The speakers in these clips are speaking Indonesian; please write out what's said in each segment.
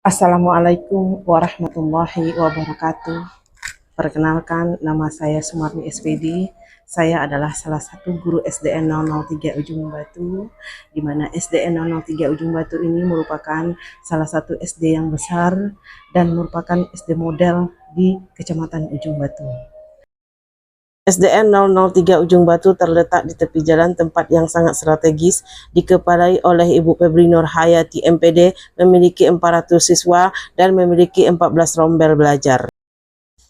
Assalamualaikum warahmatullahi wabarakatuh. Perkenalkan, nama saya Sumarni SPD. Saya adalah salah satu guru SDN 003 Ujung Batu, di mana SDN 003 Ujung Batu ini merupakan salah satu SD yang besar dan merupakan SD model di Kecamatan Ujung Batu. SDN 003 Ujung Batu terletak di tepi jalan, tempat yang sangat strategis, dikepalai oleh Ibu Febri Nur Hayati MPD, memiliki 400 siswa dan memiliki 14 rombel belajar.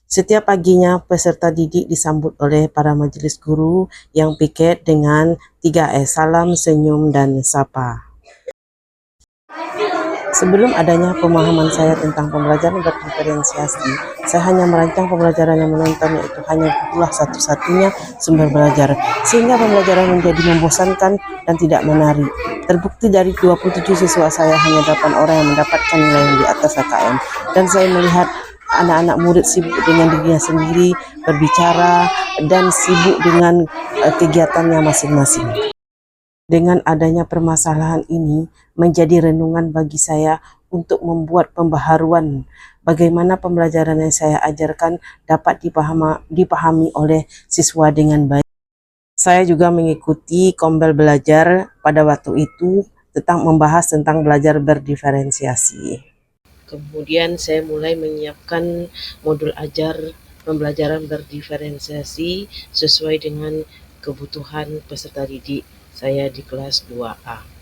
Setiap paginya peserta didik disambut oleh para majelis guru yang piket dengan 3S, salam, senyum, dan sapa. Sebelum adanya pemahaman saya tentang pembelajaran berdiferensiasi, saya hanya merancang pembelajaran yang menonton, yaitu hanya bukulah satu-satunya sumber belajar, sehingga pembelajaran menjadi membosankan dan tidak menarik. Terbukti dari 27 siswa saya, hanya 8 orang yang mendapatkan nilai yang di atas KKM, dan saya melihat anak-anak murid sibuk dengan dirinya sendiri, berbicara, dan sibuk dengan kegiatannya masing-masing. Dengan adanya permasalahan ini, menjadi renungan bagi saya untuk membuat pembaharuan bagaimana pembelajaran yang saya ajarkan dapat dipahami oleh siswa dengan baik. Saya juga mengikuti kombel belajar pada waktu itu membahas tentang belajar berdiferensiasi. Kemudian saya mulai menyiapkan modul ajar pembelajaran berdiferensiasi sesuai dengan kebutuhan peserta didik saya di kelas 2A.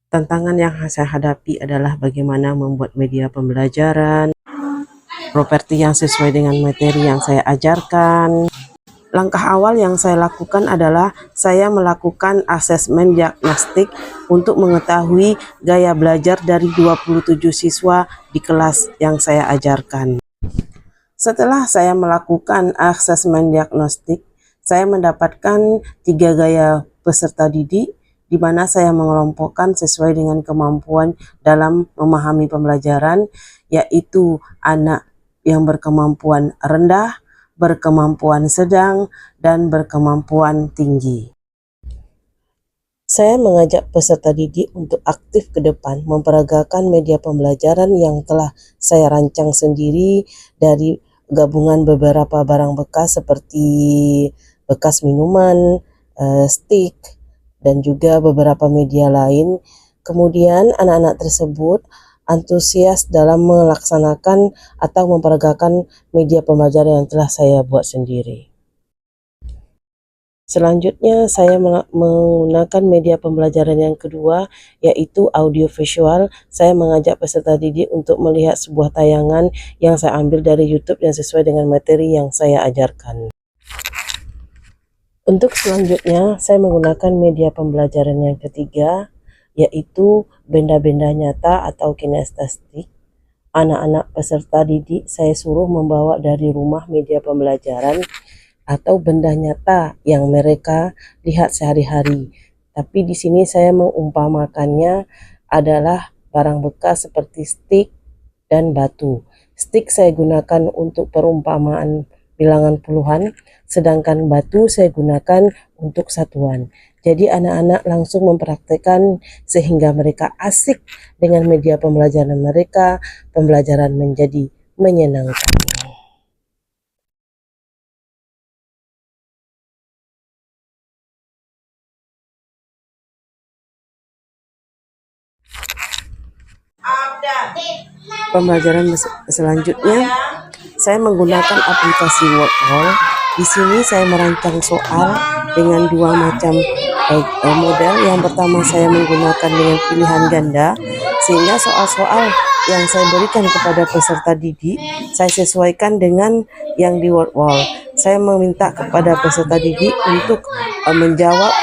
Tantangan yang saya hadapi adalah bagaimana membuat media pembelajaran, properti yang sesuai dengan materi yang saya ajarkan. Langkah awal yang saya lakukan adalah saya melakukan asesmen diagnostik untuk mengetahui gaya belajar dari 27 siswa di kelas yang saya ajarkan. Setelah saya melakukan asesmen diagnostik, saya mendapatkan 3 gaya peserta didik, di mana saya mengelompokkan sesuai dengan kemampuan dalam memahami pembelajaran, yaitu anak yang berkemampuan rendah, berkemampuan sedang, dan berkemampuan tinggi. Saya mengajak peserta didik untuk aktif ke depan, memperagakan media pembelajaran yang telah saya rancang sendiri dari gabungan beberapa barang bekas seperti bekas minuman, stick, dan juga beberapa media lain. Kemudian anak-anak tersebut antusias dalam melaksanakan atau memperagakan media pembelajaran yang telah saya buat sendiri. Selanjutnya saya menggunakan media pembelajaran yang kedua, yaitu audio visual. Saya mengajak peserta didik untuk melihat sebuah tayangan yang saya ambil dari YouTube yang sesuai dengan materi yang saya ajarkan. Untuk selanjutnya, saya menggunakan media pembelajaran yang ketiga, yaitu benda-benda nyata atau kinestetik. Anak-anak peserta didik saya suruh membawa dari rumah media pembelajaran atau benda nyata yang mereka lihat sehari-hari. Tapi di sini saya mengumpamakannya adalah barang bekas seperti stick dan batu. Stick saya gunakan untuk perumpamaan bilangan puluhan, sedangkan batu saya gunakan untuk satuan. Jadi anak-anak langsung mempraktekkan sehingga mereka asik dengan media pembelajaran mereka, pembelajaran menjadi menyenangkan. Pembelajaran selanjutnya, saya menggunakan aplikasi Wordwall. Di sini saya merancang soal dengan 2 macam model. Yang pertama saya menggunakan dengan pilihan ganda, sehingga soal-soal yang saya berikan kepada peserta didik saya sesuaikan dengan yang di Wordwall. Saya meminta kepada peserta didik untuk menjawab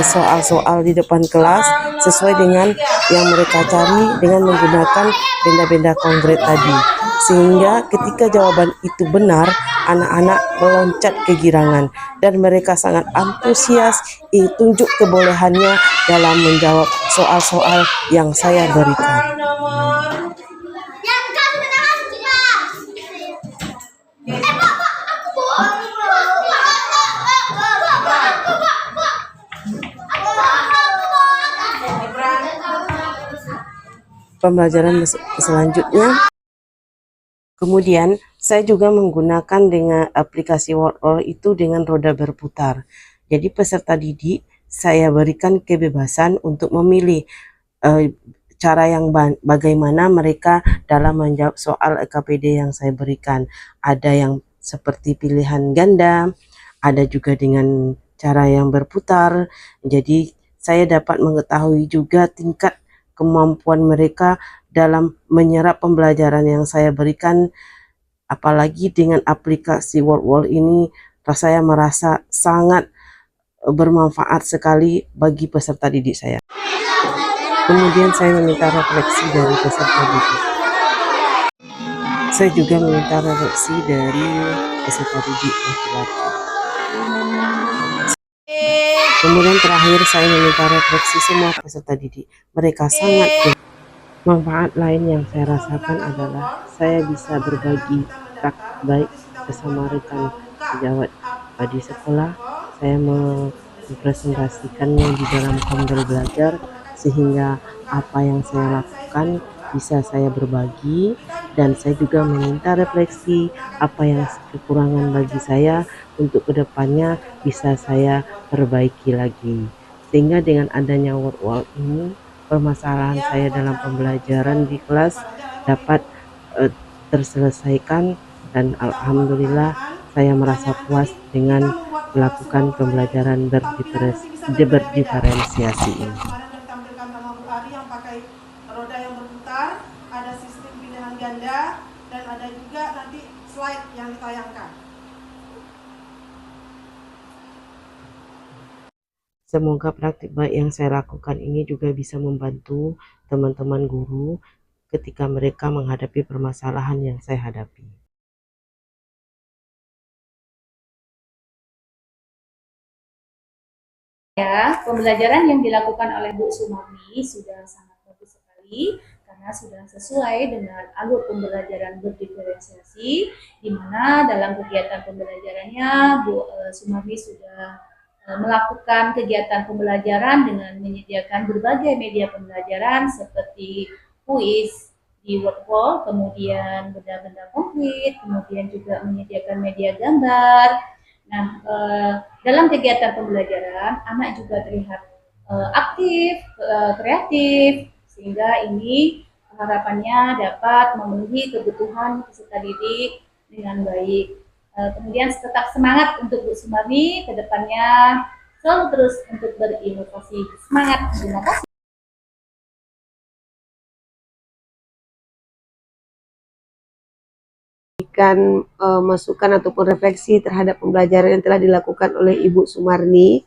soal-soal di depan kelas sesuai dengan yang mereka cari dengan menggunakan benda-benda konkret tadi, sehingga ketika jawaban itu benar, anak-anak meloncat kegirangan dan mereka sangat antusias tunjuk kebolehannya dalam menjawab soal-soal yang saya berikan. pembelajaran selanjutnya. Kemudian saya juga menggunakan dengan aplikasi WordWall itu dengan roda berputar. Jadi peserta didik saya berikan kebebasan untuk memilih cara yang bagaimana mereka dalam menjawab soal EKPD yang saya berikan. Ada yang seperti pilihan ganda, ada juga dengan cara yang berputar. Jadi saya dapat mengetahui juga tingkat kemampuan mereka dalam menyerap pembelajaran yang saya berikan. Apalagi dengan aplikasi WordWall ini, saya merasa sangat bermanfaat sekali bagi peserta didik saya. Kemudian saya meminta refleksi dari peserta didik. Saya juga meminta refleksi dari peserta didik laki-laki. Kemudian terakhir saya meminta refleksi semua peserta didik. Mereka sangat manfaat lain yang saya rasakan adalah saya bisa berbagi praktik baik bersama rekan sejawat di sekolah. Saya mempresentasikannya di dalam Komdel Belajar sehingga apa yang saya lakukan bisa saya berbagi, dan saya juga meminta refleksi apa yang kekurangan bagi saya untuk kedepannya bisa saya perbaiki lagi. Sehingga dengan adanya WordWall ini, permasalahan saya dalam pembelajaran di kelas dapat terselesaikan, dan alhamdulillah saya merasa puas dengan melakukan pembelajaran berdiferensiasi ini. Yang pakai roda yang berputar, ada sistem pilihan ganda, dan ada juga nanti slide yang ditayangkan. Semoga praktik baik yang saya lakukan ini juga bisa membantu teman-teman guru ketika mereka menghadapi permasalahan yang saya hadapi. Ya, pembelajaran yang dilakukan oleh Bu Sumarni sudah sangat bagus sekali karena sudah sesuai dengan alur pembelajaran berdiferensiasi, di mana dalam kegiatan pembelajarannya Bu Sumarni sudah melakukan kegiatan pembelajaran dengan menyediakan berbagai media pembelajaran seperti kuis di WordWall, kemudian benda-benda konkret, kemudian juga menyediakan media gambar. Nah, dalam kegiatan pembelajaran, anak juga terlihat aktif, kreatif, sehingga ini harapannya dapat memenuhi kebutuhan peserta didik dengan baik. Kemudian tetap semangat untuk Bu Sumarni ke depannya, selalu terus untuk berinovasi. Semangat, terima kasih. Memberikan masukan ataupun refleksi terhadap pembelajaran yang telah dilakukan oleh Ibu Sumarni,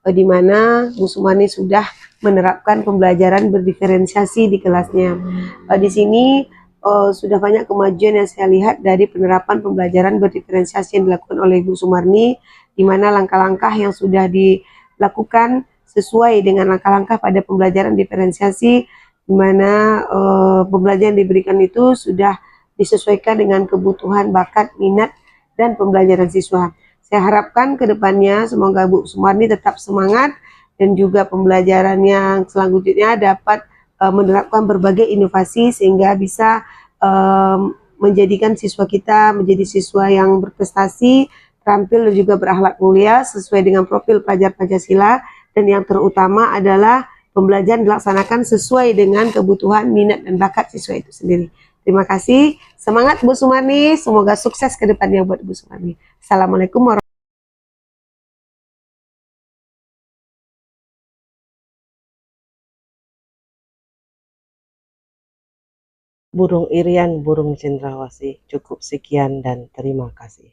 di mana Bu Sumarni sudah menerapkan pembelajaran berdiferensiasi di kelasnya. Di sini sudah banyak kemajuan yang saya lihat dari penerapan pembelajaran berdiferensiasi yang dilakukan oleh Ibu Sumarni, di mana langkah-langkah yang sudah dilakukan sesuai dengan langkah-langkah pada pembelajaran diferensiasi, di mana pembelajaran yang diberikan itu sudah disesuaikan dengan kebutuhan, bakat, minat, dan pembelajaran siswa. Saya harapkan ke depannya semoga Bu Sumarni tetap semangat dan juga pembelajaran yang selanjutnya dapat menerapkan berbagai inovasi sehingga bisa menjadikan siswa kita menjadi siswa yang berprestasi, terampil dan juga berakhlak mulia sesuai dengan profil pelajar Pancasila, dan yang terutama adalah pembelajaran dilaksanakan sesuai dengan kebutuhan, minat, dan bakat siswa itu sendiri. Terima kasih. Semangat Bu Sumarni. Semoga sukses ke depannya buat Bu Sumarni. Assalamualaikum warahmatullahi wabarakatuh. Burung Irian, burung cendrawasih. Cukup sekian dan terima kasih.